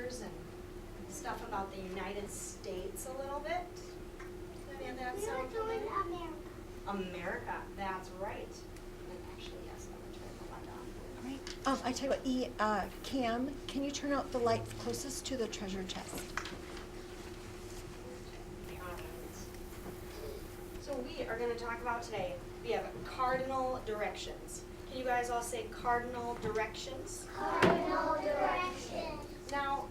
letters and stuff about the United States a little bit. Does any of that sound familiar? America, that's right. And actually, yes, I'm gonna turn the light on. All right. I tell you what, Cam, can you turn out the light closest to the treasure chest? So we are going to talk about today, we have cardinal directions. Can you guys all say cardinal directions? Cardinal directions. Now,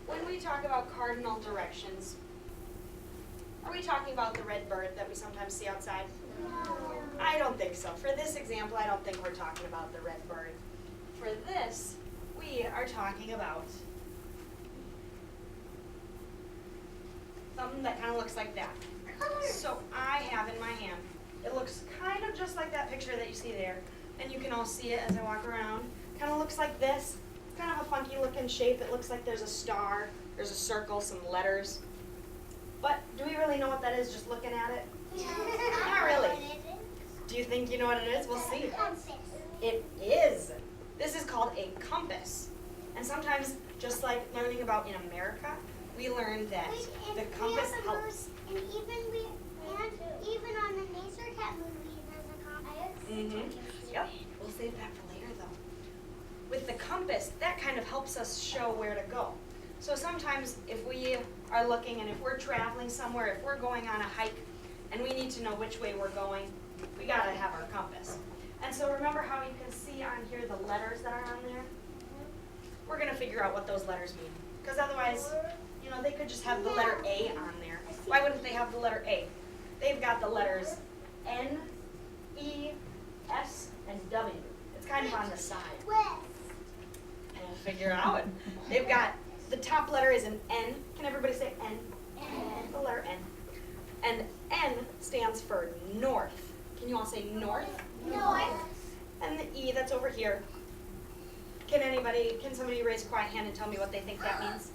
when we talk about cardinal directions, are we talking about the red bird that we sometimes see outside? No. I don't think so. For this example, I don't think we're talking about the red bird. For this, we are talking about something that kind of looks like that. So I have in my hand, it looks kind of just like that picture that you see there, and you can all see it as I walk around. Kind of looks like this. It's kind of a funky looking shape. It looks like there's a star, there's a circle, some letters. But do we really know what that is just looking at it? Not really. Do you think you know what it is? We'll see. It is. This is called a compass. And sometimes, just like learning about in America, we learned that the compass helps. And even on the Nature Cat movie, there's a compass. Yep. We'll save that for later, though. With the compass, that kind of helps us show where to go. So sometimes if we are looking and if we're traveling somewhere, if we're going on a hike and we need to know which way we're going, we gotta have our compass. And so remember how you can see on here the letters that are on there? We're gonna figure out what those letters mean. Because otherwise, you know, they could just have the letter A on there. Why wouldn't they have the letter A? They've got the letters N, E, S, and W. It's kind of on the side. And we'll figure out. They've got, the top letter is an N. Can everybody say N? N. The letter N. And N stands for north. Can you all say north? North. And the E that's over here. Can somebody raise a quiet hand and tell me what they think that means?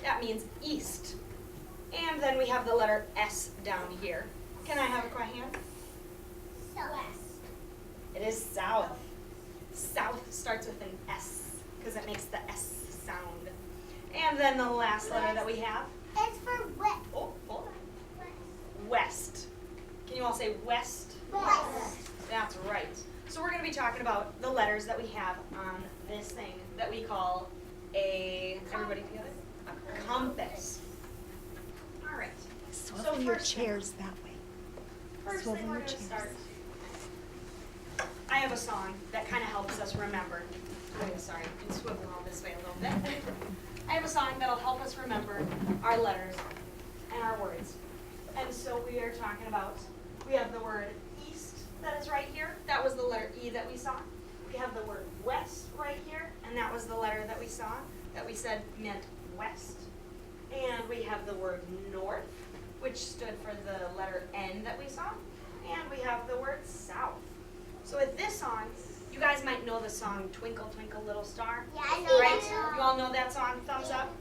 That means east. And then we have the letter S down here. Can I have a quiet hand? West. It is south. South starts with an S because it makes the S sound. And then the last letter that we have, It's for west. oh, hold on, west. Can you all say west? West. That's right. So we're going to be talking about the letters that we have on this thing that we call everybody together? A compass. All right. Swivel your chairs that way. First Swivel thing we're your going to chairs. start. I have a song that kind of helps us remember. Oh, sorry, I can swivel all this way a little bit. I have a song that'll help us remember our letters and our words. And so we are talking about, we have the word east that is right here. That was the letter E that we saw. We have the word west right here, and that was the letter that we saw, that we said meant west. And we have the word north, which stood for the letter N that we saw. And we have the word south. So with this song, you guys might know the song Twinkle, Twinkle, Little Star. Yeah, I know Right? that song. You all know that song? Thumbs up.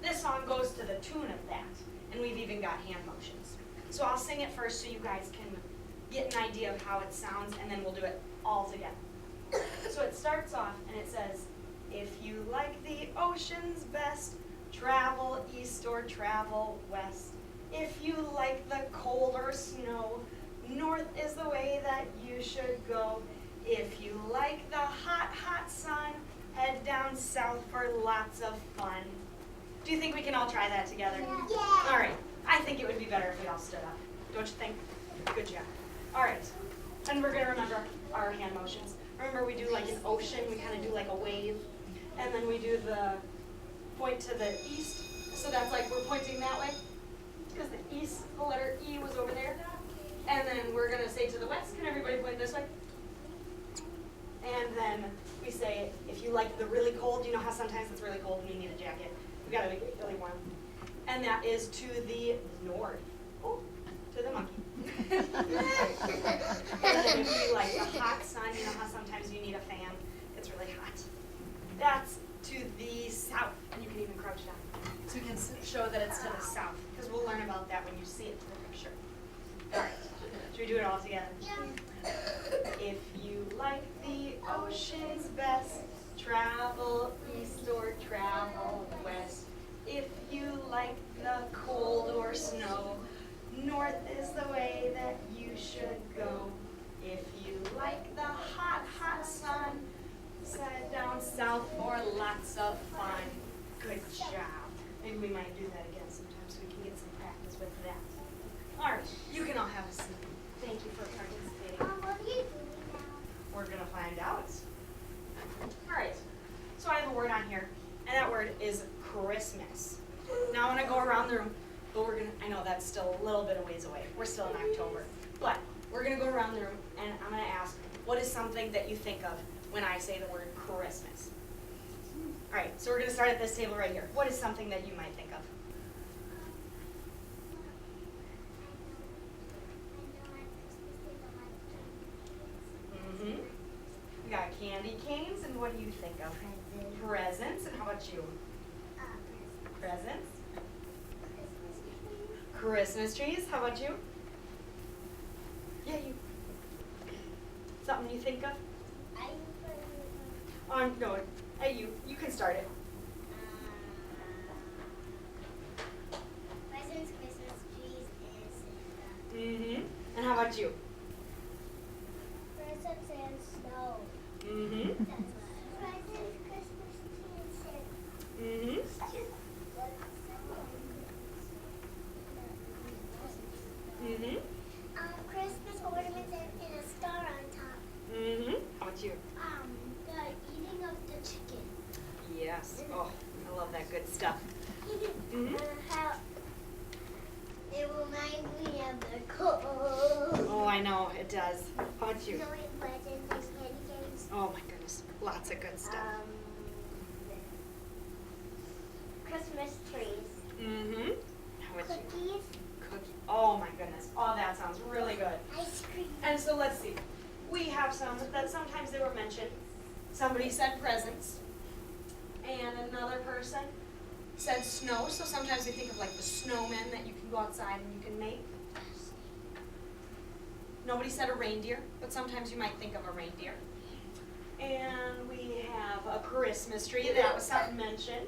This song goes to the tune of that. And we've even got hand motions. So I'll sing it first so you guys can get an idea of how it sounds, and then we'll do it all together. So it starts off and it says, if you like the oceans best, travel east or travel west. If you like the cold or snow, north is the way that you should go. If you like the hot, hot sun, head down south for lots of fun. Do you think we can all try that together? Yeah. All right. I think it would be better if we all stood up. Don't you think? Good job. All right. And we're going to remember our hand motions. Remember, we do like an ocean. We kind of do like a wave. And then we do the point to the east. So that's like we're pointing that way. Because the east, the letter E was over there. And then we're going to say to the west. Can everybody point this way? And then we say, if you like the really cold, you know how sometimes it's really cold and you need a jacket. We got to make it really warm. And that is to the north. Oh, to the monkey. And then if you like the hot sun, you know how sometimes you need a fan. It's really hot. That's to the south. And you can even crouch down. So we can show that it's to the south. Because we'll learn about that when you see it to the picture. All right. Should we do it all together? Yeah. If you like the oceans best, travel east or snow. North is the way that you should go. If you like the hot, hot sun, slide down south for lots of fun. Good job. Maybe we might do that again sometime so we can get some practice with that. All right, you can all have a seat. Thank you for participating. What are you doing now? We're gonna find out. All right, so I have a word on here, and that word is Christmas. Now I'm gonna go around the room, but I know that's still a little bit of ways away. We're still in October. But we're gonna go around the room, and I'm gonna ask, what is something that you think of when I say the word Christmas? All right, so we're gonna start at this table right here. What is something that you might think of? Mm-hmm. We got candy canes, and what do you think of? Presents, and how about you? Presents? Christmas trees, how about you? Yeah, you. Something you think of? No, hey, you can start it. Presents, Christmas trees, and Santa. Mm-hmm. And how about you? Presents and snow. Mm-hmm. Presents, Christmas tree, and Santa. Mm-hmm. Mm-hmm. Christmas ornaments and a star on top. Mm-hmm. How about you? The eating of the chicken. Yes. Oh, I love that good stuff. Mm-hmm. How it reminds me of the cold. Oh, I know, it does. How about you? Knowing presents and candy canes. Oh my goodness, lots of good stuff. Christmas trees. Mm-hmm. How about you? Cookies. Cookie. Oh my goodness. Oh, that sounds really good. Ice cream. And so let's see. We have some that sometimes they were mentioned. Somebody said presents, and another person said snow. So sometimes we think of like the snowmen that you can go outside and you can make. Nobody said a reindeer, but sometimes you might think of a reindeer. And we have a Christmas tree. That was something mentioned.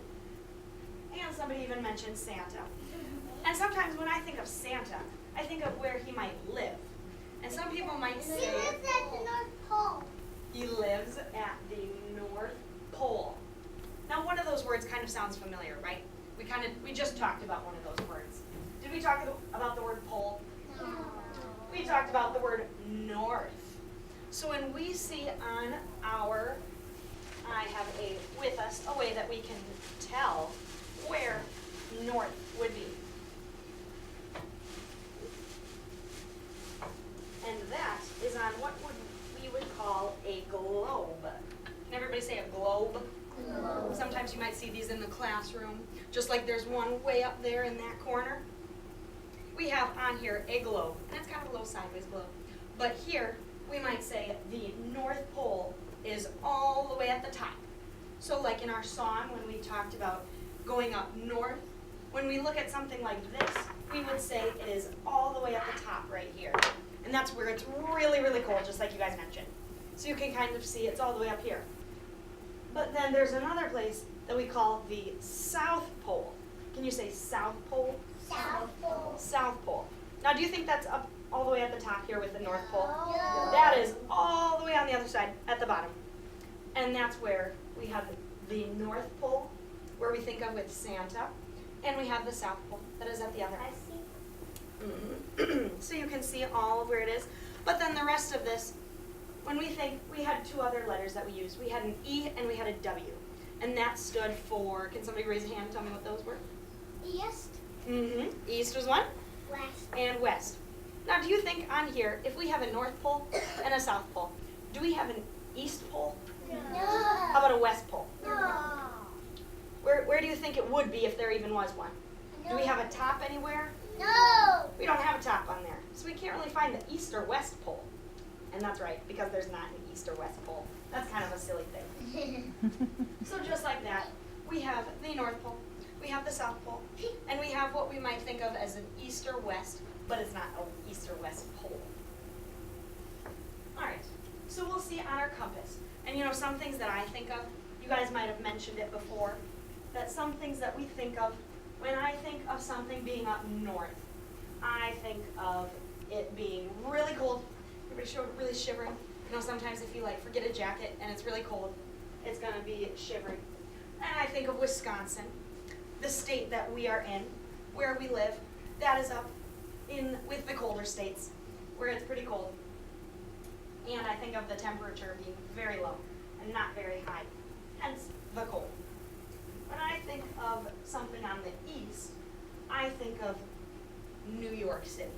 And somebody even mentioned Santa. And sometimes when I think of Santa, I think of where he might live. And some people might He say lives at the North Pole. he lives at the North Pole. Now one of those words kind of sounds familiar, right? We just talked about one of those words. Did we talk about the word pole? No. We talked about the word north. So when we see on I have with us a way that we can tell where north would be. And that is on what we would call a globe. Can everybody say a globe? Globe. Sometimes you might see these in the classroom, just like there's one way up there in that corner. We have on here a globe, and it's kind of a little sideways globe. But here, we might say the North Pole is all the way at the top. So like in our song, when we talked about going up north, when we look at something like this, we would say it is all the way at the top right here. And that's where it's really, really cold, just like you guys mentioned. So you can kind of see it's all the way up here. But then there's another place that we call the South Pole. Can you say South Pole? South Pole. South Pole. Now, do you think that's up all the way at the top here with the North Pole? No. That is all the way on the other side at the bottom. And that's where we have the North Pole, where we think of with Santa. And we have the South Pole that is at the other I end. see. So you can see all of where it is. But then the rest of this, when we think, we had two other letters that we used. We had an E and we had a W. And that stood for, can somebody raise a hand and tell me what those were? East. East was one, West. and west. Now do you think on here, if we have a North Pole and a South Pole, do we have an East Pole? No. How about a West Pole? No. Where do you think it would be if there even was one? Do we have a top anywhere? No. We don't have a top on there. So we can't really find the East or West Pole. And that's right, because there's not an East or West Pole. That's kind of a silly thing. So just like that, we have the North Pole, we have the South Pole, and we have what we might think of as an East or West, but it's not an East or West pole. All right, so we'll see on our compass. And you know, some things that I think of, you guys might have mentioned it before, that some things that we think of When I think of something being up north, I think of it being really cold. Everybody really shivering. You know, sometimes if you like forget a jacket and it's really cold, it's gonna be shivering. And I think of Wisconsin, the state that we are in, where we live. That is up in with the colder states, where it's pretty cold. And I think of the temperature being very low and not very high, hence the cold. When I think of something on the east, I think of New York City,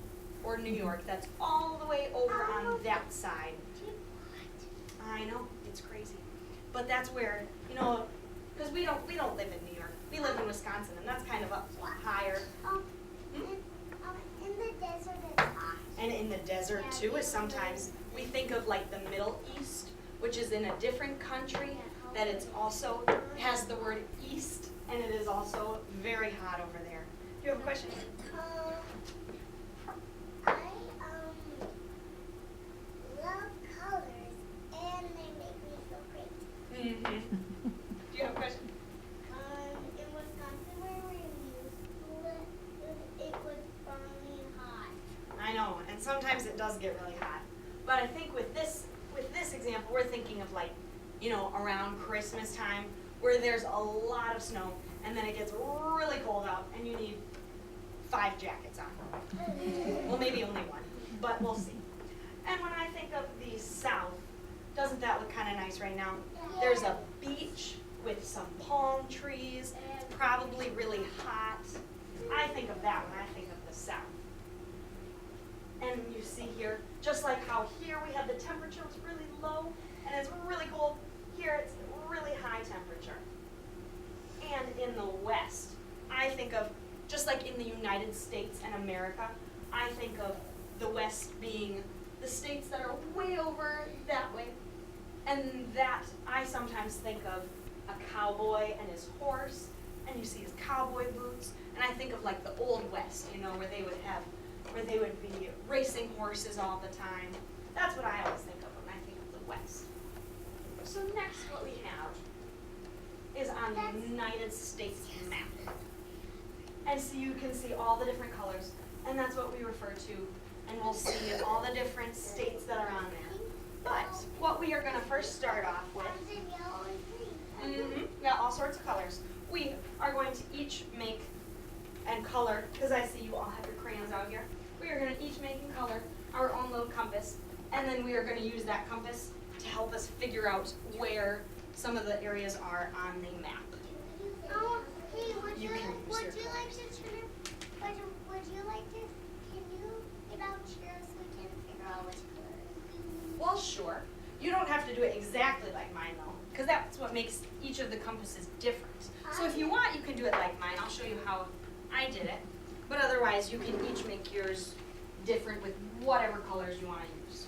or New York. That's all the way over on that side. I know, it's crazy. But that's where, you know, because we don't live in New York. We live in Wisconsin, and that's kind of up higher. In the desert it's hot. And in the desert too is sometimes, we think of like the Middle East, which is in a different country, that it's also, has the word east, and it is also very hot over there. Do you have a question? I love colors and they make me feel great. Mm-hmm. Do you have a question? In Wisconsin where we used to live, it was burning hot. I know, and sometimes it does get really hot. But I think with this example, we're thinking of like, you know, around Christmas time, where there's a lot of snow, and then it gets really cold out, and you need 5 jackets on. Well, maybe only 1, but we'll see. And when I think of the South, doesn't that look kind of nice right now? There's a beach with some palm trees, probably really hot. I think of that when I think of the South. And you see here, just like how here we have the temperature was really low and it's really cold, here it's really high temperature. And in the West, I think of, just like in the United States and America, I think of the West being the states that are way over that way. And that I sometimes think of a cowboy and his horse, and you see his cowboy boots, and I think of like the Old West, you know, where they would be racing horses all the time. That's what I always think of when I think of the West. So next what we have is on the United States map. And so you can see all the different colors, and that's what we refer to, and we'll see all the different states that are on there. But what we are going to first start off with, Yellow and green. yeah, all sorts of colors. We are going to each make and color, because I see you all have your crayons out here. We are going to each make and color our own little compass, and then we are going to use that compass to help us figure out where some of the areas are on the map. Hey, would you You can like use to your turn would you like to, can you get out chairs so we can figure out which color? Well, sure. You don't have to do it exactly like mine, though, because that's what makes each of the compasses different. So if you want, you can do it like mine. I'll show you how I did it. But otherwise, you can each make yours different with whatever colors you want to use.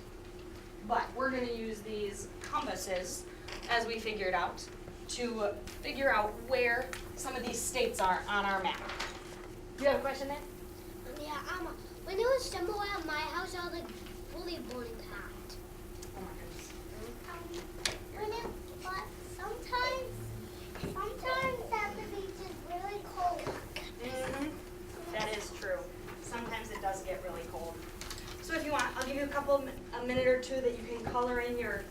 But we're going to use these compasses, as we figured out, to figure out where some of these states are on our map. Do you have a question, then? Yeah, when it was summer at my house, I was like fully boring hot. Oh my goodness. But sometimes at the beach is really cold. That is true. Sometimes it does get really cold. So if you want, I'll give you a minute or two that you can color in your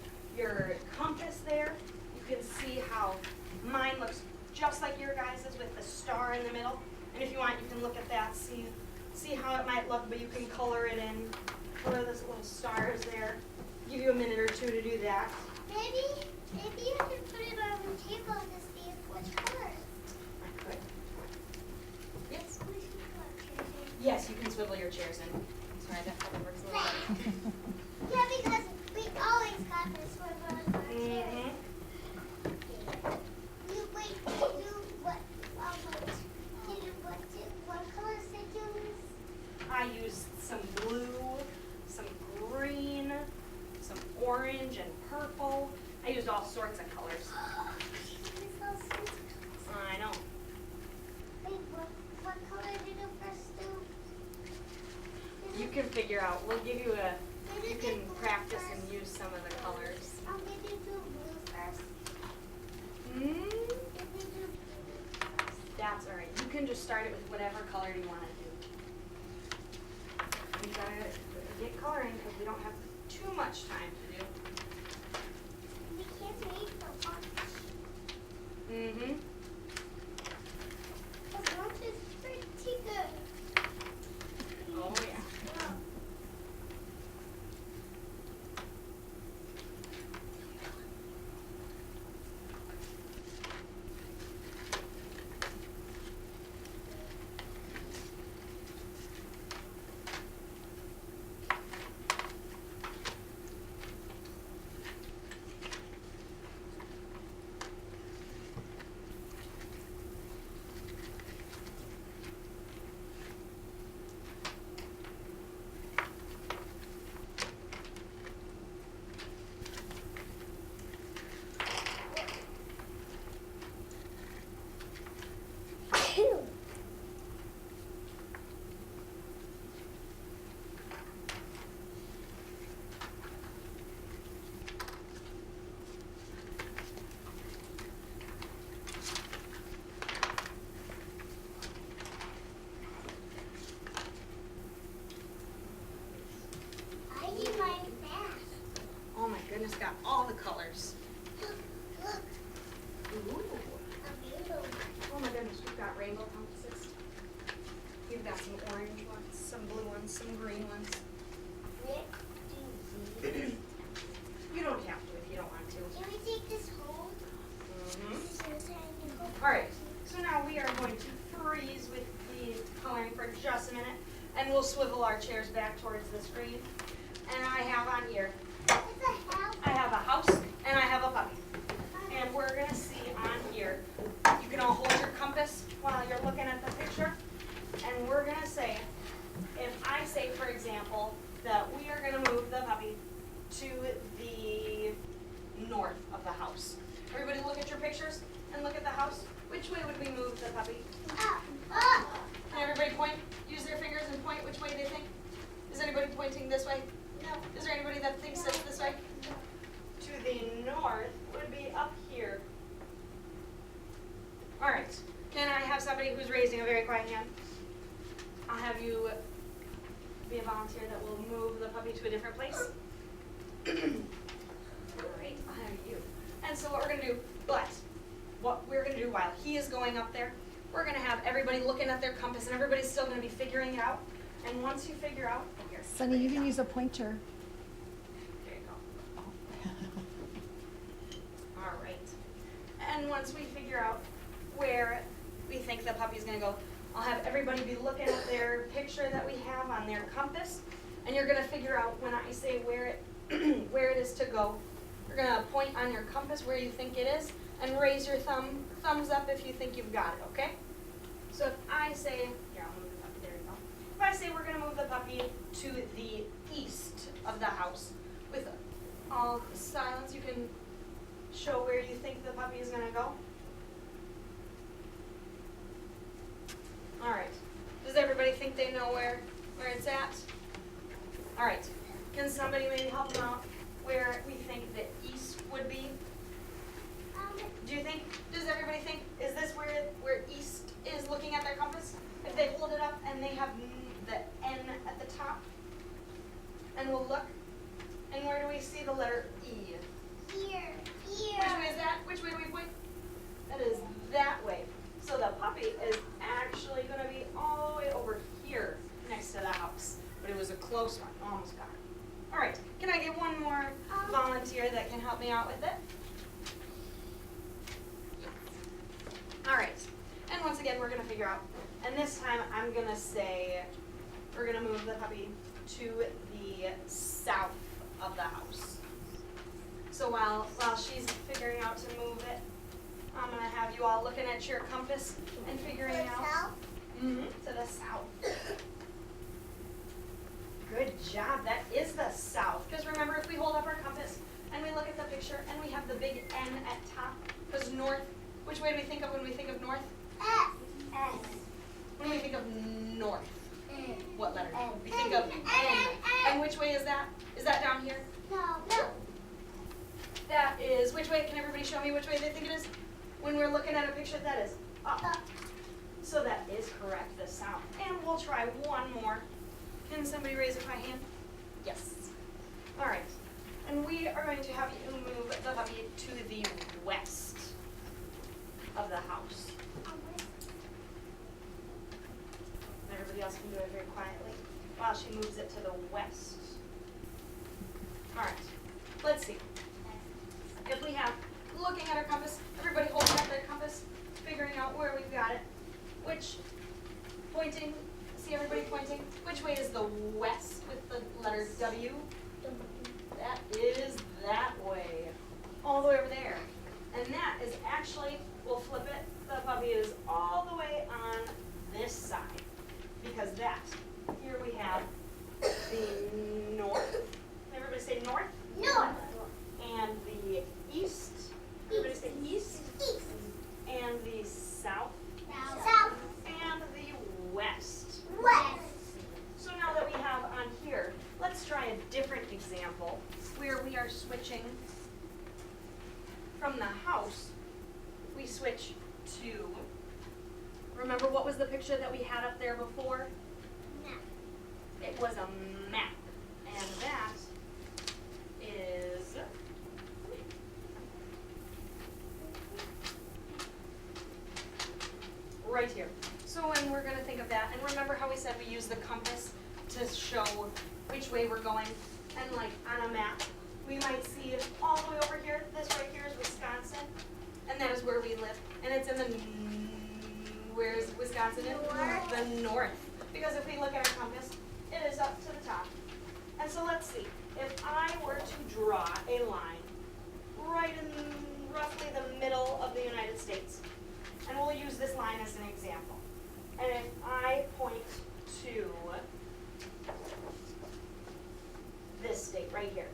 compass there. You can see how mine looks just like your guys's with the star in the middle. And if you want, you can look at that, see how it might look, but you can color it in, color those little stars there. Give you a minute or two to do that. Maybe you can put it on the table to see which color. I could. Yes. We should put chairs in. Yes, you can swivel your chairs in. Sorry, that probably works a little better. Yeah, because we always got this one on our chairs. What colors did you use? I used some blue, some green, some orange and purple. I used all sorts of colors. I know. Wait, what color did you first do? You can figure out. We'll give you you can practice and use some of the colors. I'll give you do blue first. Mm, Did you do blue first? that's all right. You can just start it with whatever color you want to do. We gotta get coloring because we don't have too much time to do. We can't wait for lunch. Mm-hmm. Because lunch is pretty good. Oh yeah. I need my mask. Oh my goodness, got all the colors. Look, look. Ooh. A rainbow. Oh my goodness, we've got rainbow compasses. We've got some orange ones, some blue ones, some green ones. Rick, do you see? You don't have to if you don't want to. Can we take this home? All right, so now we are going to freeze with the coloring for just a minute, and we'll swivel our chairs back towards the screen. And I have on here, It's a house. I have a house and I have a puppy. And we're gonna see on here, you can all hold your compass while you're looking at the picture. And we're gonna say, if I say, for example, that we are gonna move the puppy to the north of the house. Everybody look at your pictures and look at the house. Which way would we move the puppy? Up, up. Can everybody point, use their fingers and point which way they think? Is anybody pointing this way? No. Is there anybody that thinks it's this way? To the north would be up here. All right, can I have somebody who's raising a very quiet hand? I'll have you be a volunteer that will move the puppy to a different place. All right, I'll have you. And so what we're gonna do, what we're gonna do while he is going up there, we're gonna have everybody looking at their compass and everybody's still gonna be figuring it out. And once you figure out, oh, here. Sunny, you can use a pointer. There you go. All right. And once we figure out where we think the puppy's gonna go, I'll have everybody be looking at their picture that we have on their compass, and you're gonna figure out when I say where it where it is to go. You're gonna point on your compass where you think it is, and raise your thumbs up if you think you've got it. Okay? So if I say, here, I'll move the puppy. There you go. If I say we're gonna move the puppy to the east of the house, with all silence, you can show where you think the puppy is gonna go. All right. Does everybody think they know where it's at? All right. Can somebody maybe help them out where we think the east would be? Do you think? Does everybody think? Is this where east is looking at their compass? If they hold it up and they have the N at the top, and we'll look. And where do we see the letter E? Here, here. Which way is that? Which way do we point? That is that way. So the puppy is actually going to be all the way over here next to the house. But it was a close one. Almost got it. All right. Can I get one more volunteer that can help me out with it? All right. And once again, we're going to figure out. And this time, I'm going to say we're going to move the puppy to the south of the house. So while she's figuring out to move it, I'm going to have you all looking at your compass and figuring out. South? Mm-hmm. To the south. Good job. That is the south. Because remember, if we hold up our compass and we look at the picture and we have the big N at top, because north, which way do we think of when we think of north? S. S. When we think of north, N. what letter? N. We think of N. N. And which way is that? Is that down here? No. No. That is, which way, can everybody show me which way they think it is? When we're looking at a picture, that is up. Up. So that is correct, the south. And we'll try one more. Can somebody raise a hand? Yes. All right. And we are going to have you move the hubby to the west of the house. Everybody else can do it very quietly while she moves it to the west. All right. Let's see. If we have, looking at our compass, everybody holding up their compass, figuring out where we've got it. Which, pointing, see everybody pointing? Which way is the west with the letter W? That is that way. All the way over there. And that is actually, we'll flip it, the puppy is all the way on this side. Because that, here we have the north. Everybody say north? North. And the east. Everybody say east. East. And the south. South. And the west. West. So now that we have on here, let's try a different example where we are switching from the house. We switch to, remember what was the picture that we had up there before? Map. It was a map. And that is right here. So when we're going to think of that, and remember how we said we use the compass to show which way we're going, and like on a map, we might see all the way over here, this right here is Wisconsin, and that is where we live, and it's in the, where is Wisconsin in? North. The north. Because if we look at our compass, it is up to the top. And so let's see, if I were to draw a line right in roughly the middle of the United States, and we'll use this line as an example. And if I point to this state right here,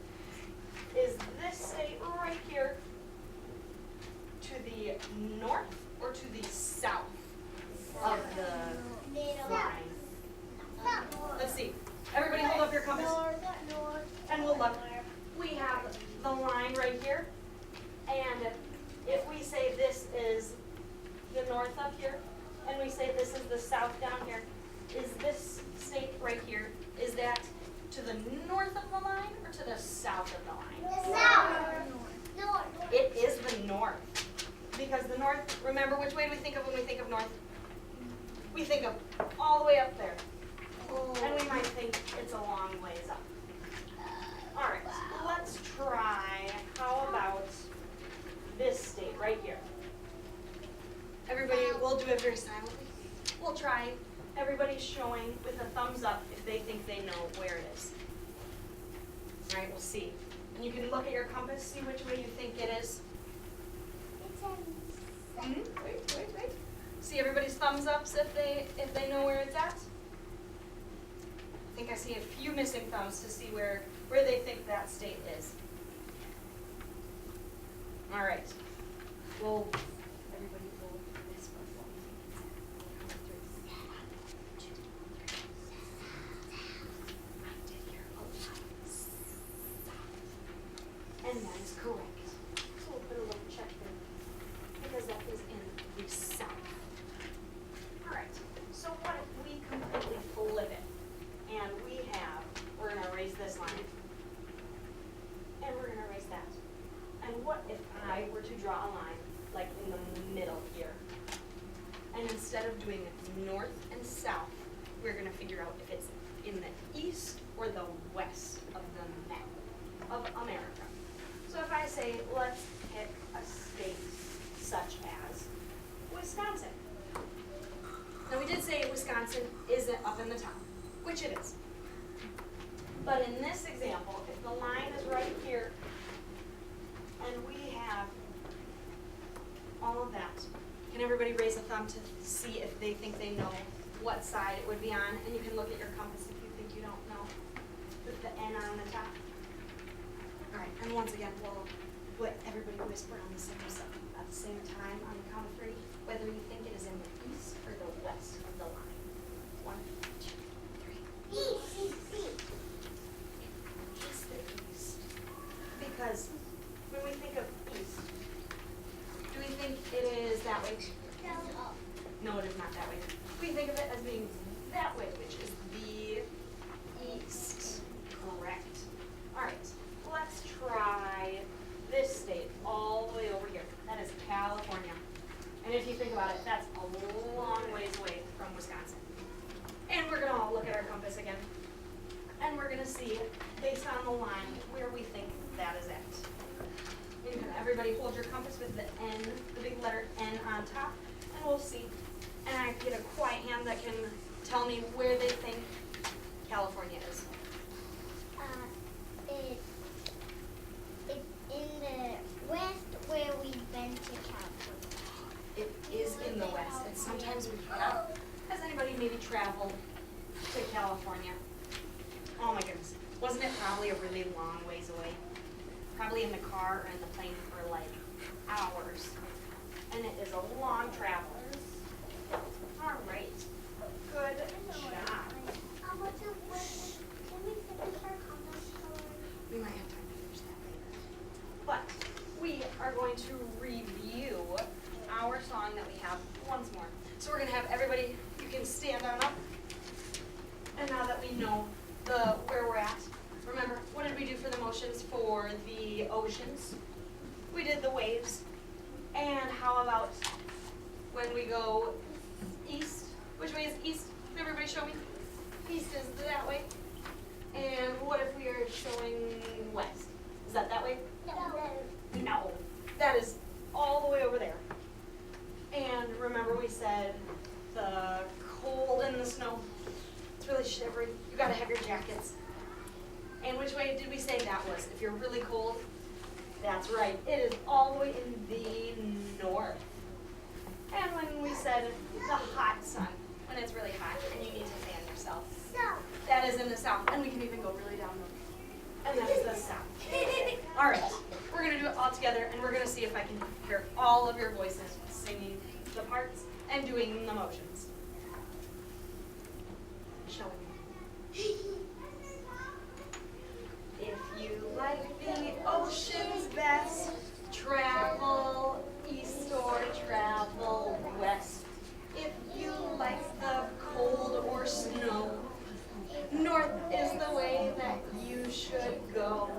is this state right here to the north or to the south of the line? Let's see. Everybody hold up your compass. And we'll look. We have the line right here. And if we say this is the north up here, and we say this is the south down here, is this state right here, is that to the north of the line or to the south of the line? North. It is the north. Because the north, remember which way do we think of when we think of north? We think of all the way up there. And we might think it's a long ways up. All right, let's try, how about this state right here? Everybody, we'll do it very silently. We'll try, everybody showing with a thumbs up if they think they know where it is. All right, we'll see. And you can look at your compass, see which way you think it is. Wait. See everybody's thumbs ups if they know where it's at. I think I see a few missing thumbs to see where they think that state is. All right. Well, everybody will whisper what we think it's at. 1, 2, 3. I did hear a lot. And that is correct. So we'll put a little check there because that is in the south. All right. So what if we completely flip it? And we're going to erase this line, and we're going to erase that. And what if I were to draw a line, like in the middle here? And instead of doing north and south, we're going to figure out if it's in the east or the west of the map of America. So if I say, let's pick a state such as Wisconsin. Now we did say Wisconsin isn't up in the top, which it is. But in this example, if the line is right here, and we have all of that, can everybody raise a thumb to see if they think they know what side it would be on? And you can look at your compass if you think you don't know, with the N on the top. All right, and once again, we'll let everybody whisper on the same side at the same time on the count of 3, whether you think it is in the east or the west of the line. 1, 2, 3. East. It's the east. Because when we think of east, do we think it is that way? No, it is not that way. We think of it as being that way, which is the east. Correct. All right, let's try this state all the way over here. That is California. And if you think about it, that's a long ways away from Wisconsin. And we're gonna all look at our compass again. And we're gonna see, based on the line, where we think that is at. You can everybody hold your compass with the N, the big letter N on top, and we'll see. And I get a quiet hand that can tell me where they think California is. It's in the west where we've been to California. It is in the west, and sometimes we forget. Has anybody maybe traveled to California? Oh my goodness, wasn't it probably a really long ways away? Probably in the car or in the plane for like hours. And it is a long travel. All right, good job. Can we finish our compass color? We might have time to finish that later. But we are going to review our song that we have once more. So we're gonna have everybody, you can stand on up. And now that we know where we're at, remember, what did we do for the motions for the oceans? We did the waves. And how about when we go east? Which way is east? Can everybody show me? East is that way. And what if we are showing west? Is that way? No. That is all the way over there. And remember we said the cold and the snow. It's really shivery. You gotta have your jackets. And which way did we say that was? If you're really cold, that's right. It is all the way in the north. And when we said the hot sun, when it's really hot and you need to fan yourself, that is in the south. And we can even go really down north. And that is the south. All right, we're gonna do it all together, and we're gonna see if I can hear all of your voices singing the parts and doing the motions. Shall we? If you like the oceans best, travel east or travel west. If you like the cold or snow, north is the way that you should go.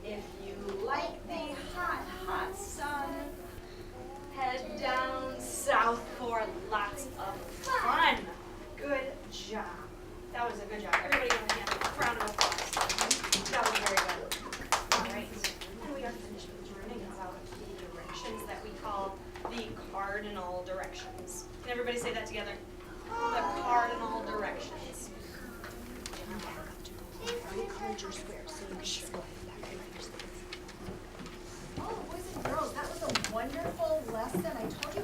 If you like the hot, hot sun, head down south for lots of fun. Good job. That was a good job. Everybody give a hand. A round of applause. That was very good. All right. And we are finished with learning about the directions that we call the cardinal directions. Can everybody say that together? The cardinal directions. We colored your squares, so you should go back and write your squares. Oh, boys and girls, that was a wonderful lesson. I told you